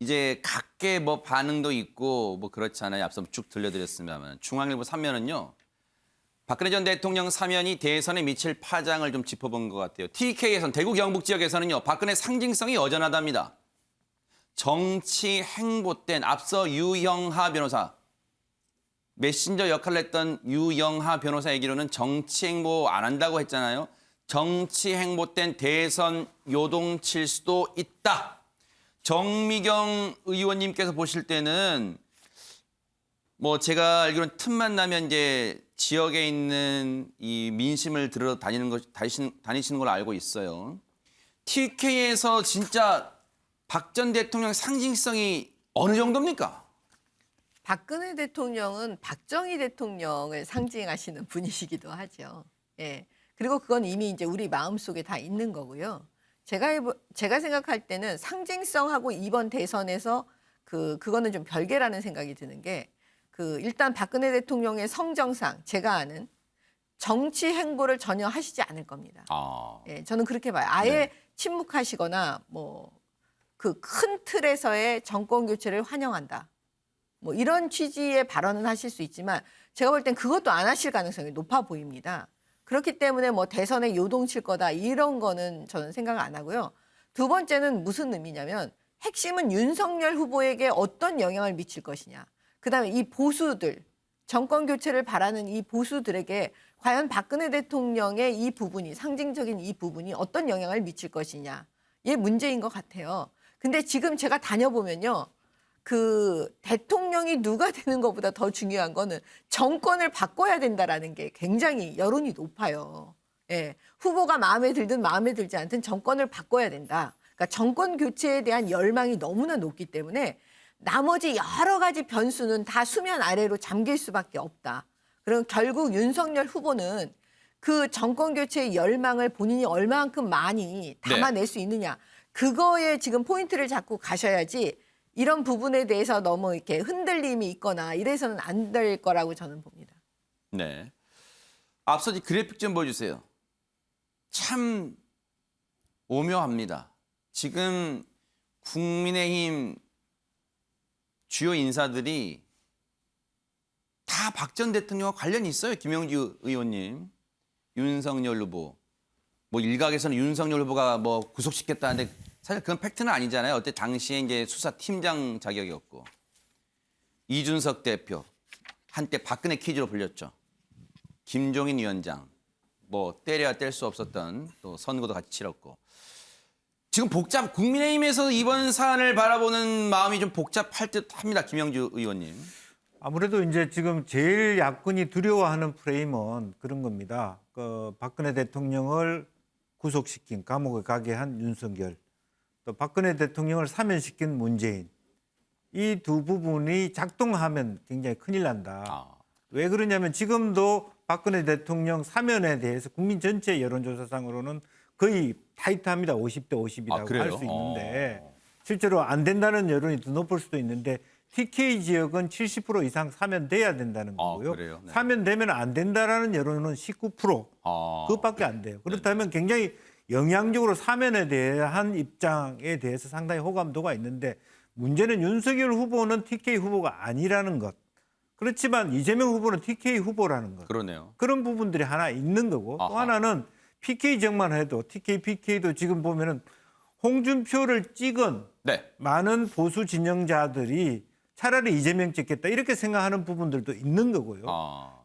이제 각계 뭐 반응도 있고 뭐 그렇잖아요. 앞서 쭉 들려드렸습니다만 중앙일보 3면은요. 박근혜 전 대통령 사면이 대선에 미칠 파장을 좀 짚어본 것 같아요. TK에선 대구 경북 지역에서는요. 박근혜 상징성이 여전하답니다. 정치 행보된 앞서 유영하 변호사, 메신저 역할을 했던 유영하 변호사 얘기로는 정치 행보 안 한다고 했잖아요. 정치 행보된 대선 요동칠 수도 있다. 정미경 의원님께서 보실 때는 뭐 제가 알기로는 틈만 나면 이제 지역에 있는 이 민심을 들어 다니시는 걸로 알고 있어요. TK에서 진짜 박 전 대통령 상징성이 어느 정도입니까? 박근혜 대통령은 박정희 대통령을 상징하시는 분이시기도 하죠. 예. 그리고 그건 이미 이제 우리 마음속에 다 있는 거고요. 제가 생각할 때는 상징성하고 이번 대선에서 그거는 좀 별개라는 생각이 드는 게 일단 박근혜 대통령의 성정상 제가 아는 정치 행보를 전혀 하시지 않을 겁니다. 예, 저는 그렇게 봐요. 아예 네. 침묵하시거나 뭐 그 큰 틀에서의 정권 교체를 환영한다. 뭐 이런 취지의 발언은 하실 수 있지만 제가 볼 땐 그것도 안 하실 가능성이 높아 보입니다. 그렇기 때문에 뭐 대선에 요동칠 거다 이런 거는 저는 생각 안 하고요. 두 번째는 무슨 의미냐면 핵심은 윤석열 후보에게 어떤 영향을 미칠 것이냐. 그다음에 이 보수들, 정권 교체를 바라는 이 보수들에게 과연 박근혜 대통령의 이 부분이 상징적인 이 부분이 어떤 영향을 미칠 것이냐. 이게 문제인 것 같아요. 근데 지금 제가 다녀보면요. 대통령이 누가 되는 것보다 더 중요한 거는 정권을 바꿔야 된다라는 게 굉장히 여론이 높아요. 예. 후보가 마음에 들든 마음에 들지 않든 정권을 바꿔야 된다. 그러니까 정권 교체에 대한 열망이 너무나 높기 때문에 나머지 여러 가지 변수는 다 수면 아래로 잠길 수밖에 없다. 그럼 결국 윤석열 후보는 그 정권 교체의 열망을 본인이 얼마만큼 많이 담아낼 수 있느냐. 그거에 지금 포인트를 잡고 가셔야지 이런 부분에 대해서 너무 이렇게 흔들림이 있거나 이래서는 안 될 거라고 저는 봅니다. 네. 앞서 그래픽 좀 보여주세요. 참 오묘합니다. 지금 국민의힘 주요 인사들이 다 박 전 대통령과 관련이 있어요. 김영주 의원님, 윤석열 후보. 뭐 일각에서는 윤석열 후보가 뭐 구속시켰다는데 사실 그건 팩트는 아니잖아요. 어때 당시에 이제 수사팀장 자격이었고 이준석 대표 한때 박근혜 퀴즈로 불렸죠. 김종인 위원장 뭐 때려야 뗄 수 없었던 또 선거도 같이 치렀고 지금 국민의힘에서 이번 사안을 바라보는 마음이 좀 복잡할 듯합니다. 김영주 의원님. 아무래도 이제 지금 제일 야권이 두려워하는 프레임은 그런 겁니다. 박근혜 대통령을 구속시킨 감옥에 가게 한 윤석열, 또 박근혜 대통령을 사면시킨 문재인. 이 두 부분이 작동하면 굉장히 큰일 난다. 왜 그러냐면 지금도 박근혜 대통령 사면에 대해서 국민 전체 여론조사상으로는 거의 타이트합니다. 50대 50이라고 할 수 있는데 실제로 안 된다는 여론이 더 높을 수도 있는데 TK 지역은 70% 이상 사면돼야 된다는 거고요. 그래요? 네. 사면되면 안 된다라는 여론은 19%. 그것밖에 안 돼요. 그렇다면 굉장히 영향적으로 사면에 대한 입장에 대해서 상당히 호감도가 있는데 문제는 윤석열 후보는 TK 후보가 아니라는 것. 그렇지만 이재명 후보는 TK 후보라는 것. 그러네요. 그런 부분들이 하나 있는 거고 또 하나는 PK 지역만 해도 TK, PK도 지금 보면은 홍준표를 찍은 네. 많은 보수 진영자들이 차라리 이재명 찍겠다 이렇게 생각하는 부분들도 있는 거고요.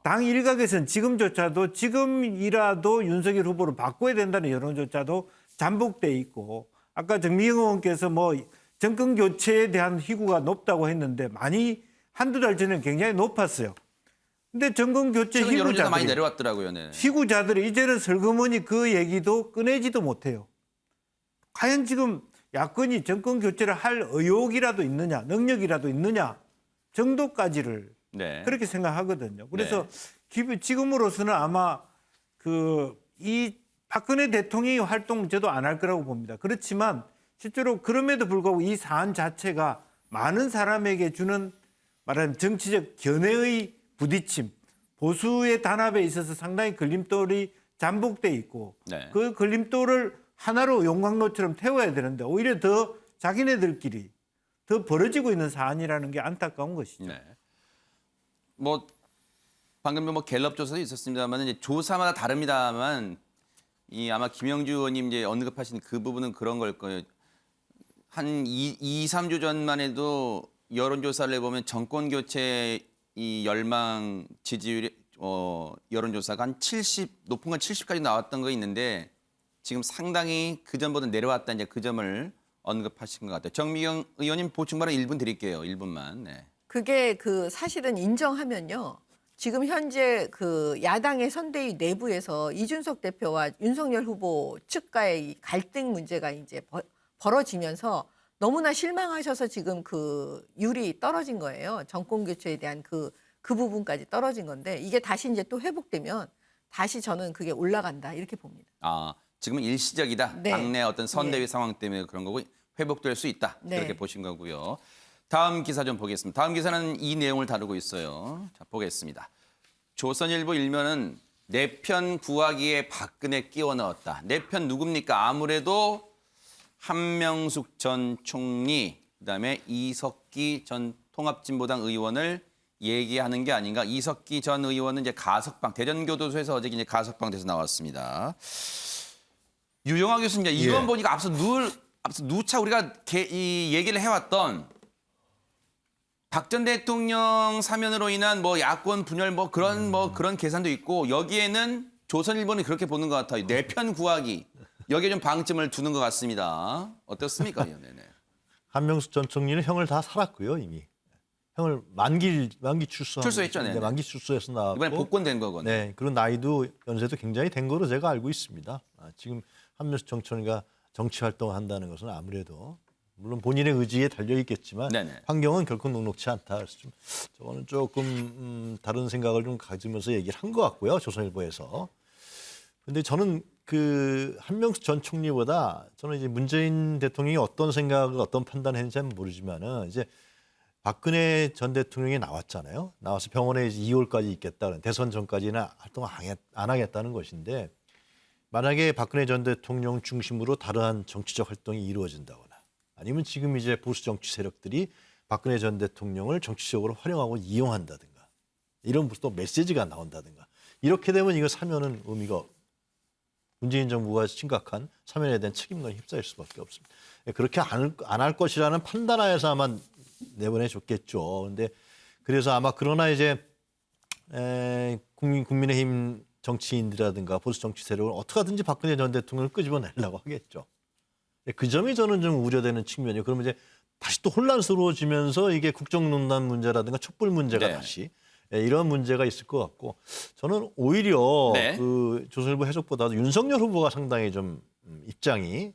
당 일각에서는 지금이라도 윤석열 후보를 바꿔야 된다는 여론조차도 잠복돼 있고 아까 정미경 의원께서 뭐 정권 교체에 대한 희구가 높다고 했는데 한두 달 전에는 굉장히 높았어요. 근데 정권 교체 최근 여론조사 많이 희구자들이 내려왔더라고요. 네. 희구자들이 이제는 슬그머니 그 얘기도 꺼내지도 못해요. 과연 지금 야권이 정권 교체를 할 의욕이라도 있느냐, 능력이라도 있느냐 정도까지를 네. 그렇게 생각하거든요. 그래서 지금으로서는 아마 이 박근혜 대통령의 활동 저도 안 할 거라고 봅니다. 그렇지만 실제로 그럼에도 불구하고 이 사안 자체가 많은 사람에게 주는 말하자면 정치적 견해의 부딪힘, 보수의 단합에 있어서 상당히 걸림돌이 잠복돼 있고 그 걸림돌을 하나로 용광로처럼 태워야 되는데 오히려 더 자기네들끼리 더 벌어지고 있는 사안이라는 게 안타까운 것이죠. 네. 뭐 방금 뭐 갤럽 조사도 있었습니다만 이제 조사마다 다릅니다만 이 아마 김영주 의원님 이제 언급하신 그 부분은 그런 걸 거예요. 한 3주 전만 해도 여론조사를 해보면 정권 교체 이 열망 지지율이 여론조사가 한 70, 높은 건 70까지 나왔던 거 있는데 지금 상당히 그 전보다 내려왔다 이제 그 점을 언급하신 것 같아요. 정미경 의원님 보충 발언 1분 드릴게요. 1분만. 네. 그게 그 사실은 인정하면요. 지금 현재 그 야당의 선대위 내부에서 이준석 대표와 윤석열 후보 측과의 이 갈등 문제가 이제 벌어지면서 너무나 실망하셔서 지금 그 율이 떨어진 거예요. 정권 교체에 대한 그 부분까지 떨어진 건데 이게 다시 이제 또 회복되면 다시 저는 그게 올라간다 이렇게 봅니다. 아, 지금은 일시적이다. 네. 당내 어떤 선대위 네. 상황 때문에 그런 거고 회복될 수 있다. 네. 그렇게 보신 거고요. 다음 기사 좀 보겠습니다. 다음 기사는 이 내용을 다루고 있어요. 자, 보겠습니다. 조선일보 일면은 내 편 구하기에 박근혜 끼워 넣었다. 내 편 누굽니까? 아무래도 한명숙 전 총리, 그다음에 이석기 전 통합진보당 의원을 얘기하는 게 아닌가. 이석기 전 의원은 이제 가석방 대전교도소에서 어제 이제 가석방 돼서 나왔습니다. 유영하 교수님, 이건 예. 보니까 앞서 누차 우리가 이 얘기를 해왔던 박 전 대통령 사면으로 인한 뭐 야권 분열 뭐 그런 계산도 있고 여기에는 조선일보는 그렇게 보는 것 같아요. 내 편 구하기 여기에 좀 방점을 두는 것 같습니다. 어떻습니까, 네네. 한명숙 전 총리는 형을 다 살았고요 이미. 형을 만기 출소했죠, 네, 네네. 만기 출소해서 나왔고. 이번에 복권된 거거든요. 네, 그런 나이도 연세도 굉장히 된 거로 제가 알고 있습니다. 지금 한명숙 전 총리가 정치 활동을 한다는 것은 아무래도 물론 본인의 의지에 달려 있겠지만 네네. 환경은 결코 녹록치 않다. 그래서 좀 저는 조금 다른 생각을 좀 가지면서 얘기를 한 것 같고요. 조선일보에서. 근데 저는 그 한명숙 전 총리보다 저는 이제 문재인 대통령이 어떤 생각을 어떤 판단을 했는지는 모르지만은 이제 박근혜 전 대통령이 나왔잖아요. 나와서 병원에 이제 2월까지 있겠다. 대선 전까지는 활동 안 하겠다는 것인데 만약에 박근혜 전 대통령 중심으로 다른 정치적 활동이 이루어진다거나 아니면 지금 이제 보수 정치 세력들이 박근혜 전 대통령을 정치적으로 활용하고 이용한다든가 이런 또 메시지가 나온다든가 이렇게 되면 이거 사면은 의미가 문재인 정부가 심각한 사면에 대한 책임론이 휩싸일 수밖에 없습니다. 그렇게 안 할 것이라는 판단하에서 아마 내보내줬겠죠. 근데 그래서 아마 그러나 이제 국민의힘 정치인들이라든가 보수 정치 세력을 어떻게 하든지 박근혜 전 대통령을 끄집어내려고 하겠죠. 그 점이 저는 좀 우려되는 측면이에요. 그러면 이제 다시 또 혼란스러워지면서 이게 국정농단 문제라든가 촛불 문제가 네. 다시 이런 문제가 있을 것 같고 저는 오히려 네. 그 조선일보 해석보다도 윤석열 후보가 상당히 좀 입장이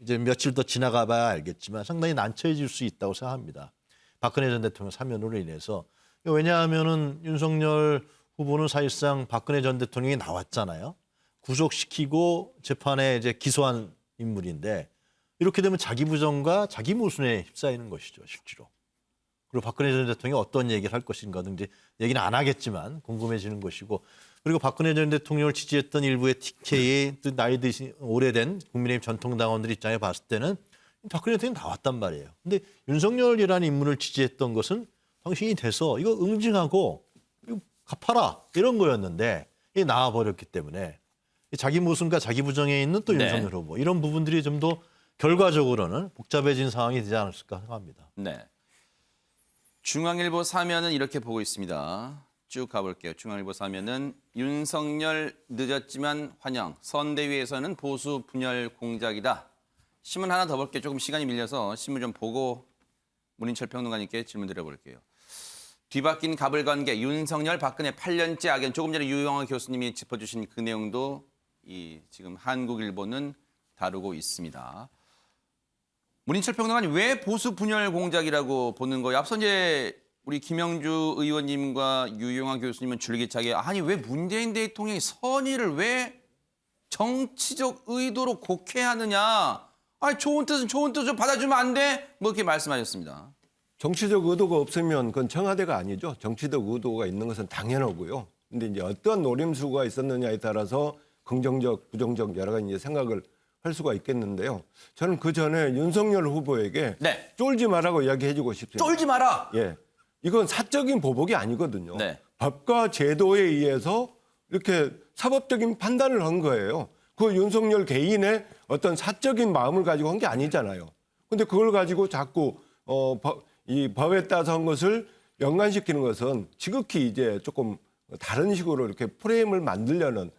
이제 며칠 더 지나가 봐야 알겠지만 상당히 난처해질 수 있다고 생각합니다. 박근혜 전 대통령 사면으로 인해서. 왜냐하면은 윤석열 후보는 사실상 박근혜 전 대통령이 나왔잖아요. 구속시키고 재판에 이제 기소한 인물인데 이렇게 되면 자기 부정과 자기 모순에 휩싸이는 것이죠, 실제로. 그리고 박근혜 전 대통령이 어떤 얘기를 할 것인가 등 이제 얘기는 안 하겠지만 궁금해지는 것이고 그리고 박근혜 전 대통령을 지지했던 일부의 TK의 나이 드신 오래된 국민의힘 전통당원들 입장에 봤을 때는 박근혜 대통령이 나왔단 말이에요. 근데 윤석열이라는 인물을 지지했던 것은 당신이 돼서 이거 응징하고 이거 갚아라 이런 거였는데 이게 나와버렸기 때문에 자기 모순과 자기 부정에 있는 또 네. 윤석열 후보 이런 부분들이 좀 더 결과적으로는 복잡해진 상황이 되지 않았을까 생각합니다. 네. 중앙일보 사면은 이렇게 보고 있습니다. 쭉 가볼게요. 중앙일보 사면은 윤석열 늦었지만 환영. 선대위에서는 보수 분열 공작이다. 신문 하나 더 볼게요. 조금 시간이 밀려서 신문 좀 보고 문인철 평론가님께 질문 드려볼게요. 뒤바뀐 갑을관계 윤석열 박근혜 8년째 악연. 조금 전에 유영하 교수님이 짚어주신 그 내용도 이 지금 한국일보는 다루고 있습니다. 문인철 평론가님 왜 보수 분열 공작이라고 보는 거예요? 앞서 이제 우리 김영주 의원님과 유영하 교수님은 줄기차게 아니 왜 문재인 대통령이 선의를 왜 정치적 의도로 곡해하느냐? 아니 좋은 뜻은 좋은 뜻을 받아주면 안 돼? 뭐 이렇게 말씀하셨습니다. 정치적 의도가 없으면 그건 청와대가 아니죠. 정치적 의도가 있는 것은 당연하고요. 근데 이제 어떤 노림수가 있었느냐에 따라서 긍정적, 부정적 여러 가지 이제 생각을 할 수가 있겠는데요. 저는 그 전에 윤석열 후보에게 네. 쫄지 말라고 이야기해주고 싶습니다. 쫄지 마라. 예, 이건 사적인 보복이 아니거든요. 네. 법과 제도에 의해서 이렇게 사법적인 판단을 한 거예요. 그 윤석열 개인의 어떤 사적인 마음을 가지고 한 게 아니잖아요. 근데 그걸 가지고 자꾸 이 법에 따라서 한 것을 연관시키는 것은 지극히 이제 조금 다른 식으로 이렇게 프레임을 만들려는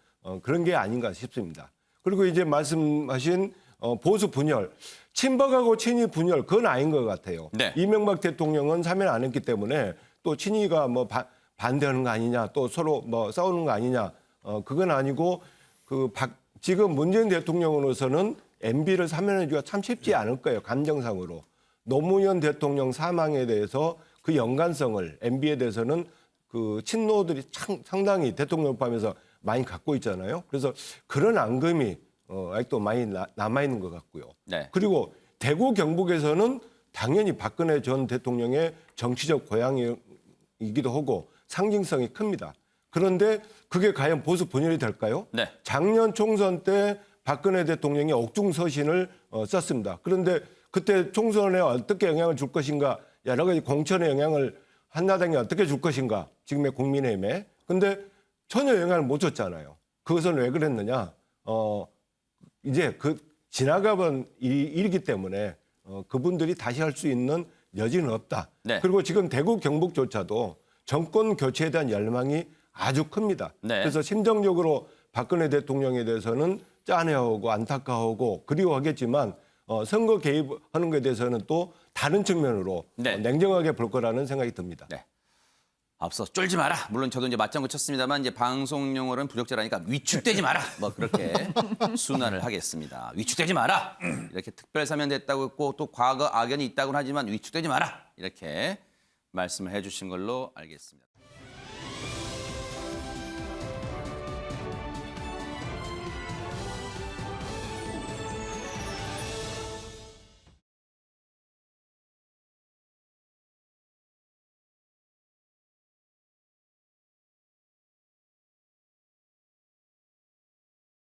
그런 게 아닌가 싶습니다. 그리고 이제 말씀하신 보수 분열, 친박하고 친이 분열 그건 아닌 것 같아요. 네. 이명박 대통령은 사면 안 했기 때문에 또 친이가 뭐 반대하는 거 아니냐, 또 서로 뭐 싸우는 거 아니냐, 그건 아니고 지금 문재인 대통령으로서는 MB를 사면하기가 참 쉽지 않을 거예요. 감정상으로. 노무현 대통령 사망에 대해서 그 연관성을 MB에 대해서는 그 친노들이 상당히 대통령 포함해서 많이 갖고 있잖아요. 그래서 그런 앙금이 아직도 많이 남아 있는 것 같고요. 네. 그리고 대구 경북에서는 당연히 박근혜 전 대통령의 정치적 고향이기도 하고 상징성이 큽니다. 그런데 그게 과연 보수 분열이 될까요? 네. 작년 총선 때 박근혜 대통령이 옥중서신을 썼습니다. 그런데 그때 총선에 어떻게 영향을 줄 것인가, 여러 가지 공천에 영향을 한나라당이 어떻게 줄 것인가, 지금의 국민의힘에. 근데 전혀 영향을 못 줬잖아요. 그것은 왜 그랬느냐? 이제 지나가본 일이기 때문에 그분들이 다시 할 수 있는 여지는 없다. 네. 그리고 지금 대구 경북조차도 정권 교체에 대한 열망이 아주 큽니다. 네. 그래서 심정적으로 박근혜 대통령에 대해서는 짠해하고 안타까워하고 그리워하겠지만 선거 개입하는 것에 대해서는 또 다른 측면으로 네. 냉정하게 볼 거라는 생각이 듭니다. 네. 앞서 쫄지 마라. 물론 저도 이제 맞장구 쳤습니다만 이제 방송 용어로는 부적절하니까 위축되지 마라. 뭐 그렇게 순화를 하겠습니다. 위축되지 마라. 이렇게 특별 사면됐다고 했고 또 과거 악연이 있다고는 하지만 위축되지 마라. 이렇게 말씀을 해주신 걸로 알겠습니다.